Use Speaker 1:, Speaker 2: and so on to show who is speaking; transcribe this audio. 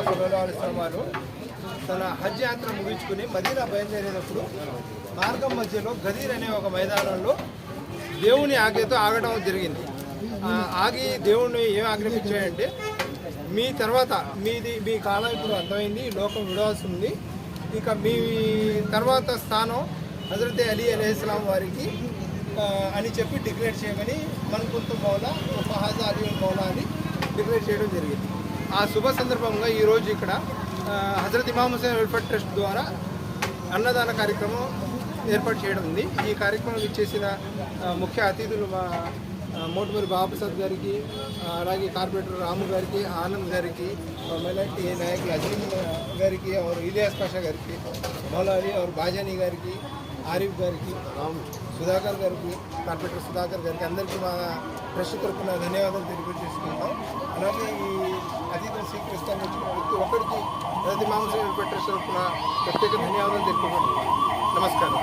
Speaker 1: సల్లల్లాహు అలైహి వసల్లం వారు తన హజ్ యాత్ర ముగించుకుని మదీనా బయలుదేరేటప్పుడు మార్గం మధ్యలో గదీర్ అనే ఒక మైదానంలో దేవుని ఆజ్ఞతో ఆగడం జరిగింది. ఆగి దేవుణ్ణి ఏం ఆజ్ఞాపించాడంటే, మీ తర్వాత మీ కాలం ఇప్పుడు అంతమైంది, లోకం విడవాల్సి ఉంది, ఇక మీ తర్వాత స్థానం హజరత్ అలీ అలైహిస్సలాం వారికి అని చెప్పి డిక్లేర్ చేయమని మన్కుంతు మౌలా ఫహాజా అలీ మౌలా అని డిక్లేర్ చేయడం జరిగింది. ఆ శుభ సందర్భంగా ఈరోజు ఇక్కడ హజరత్ ఇమామ్ హుస్సేన్ వెల్ఫేర్ ట్రస్ట్ ద్వారా అన్నదాన కార్యక్రమం ఏర్పాటు చేయడం ఉంది. ఈ కార్యక్రమం ఇచ్చేసిన ముఖ్య అతిథులు మా మోటుమూరి బాబుసాద్ గారికి, అలాగే కార్పొరేటర్ రాము గారికి, ఆనంద్ గారికి, మైనార్టీ నాయకులు అజీం గారికి, और ఇలియాస్ పాషా గారికి, మౌలా అలీ और బాజానీ గారికి, ఆరిఫ్ గారికి, సుధాకర్ గారికి, కార్పొరేటర్ సుధాకర్ గారికి అందరికీ మా ట్రస్ట్ తరఫున ధన్యవాదాలు తెలియజేసుకుంటాం. అలాగే ఈ అతిథులు స్వీకరిస్తాను వచ్చిన ప్రతి ఒక్కరికి ప్రతి మామూలు ట్రస్ట్ తరఫున ప్రత్యేక ధన్యవాదాలు తెలుపుకుంటున్నాం. నమస్కారం.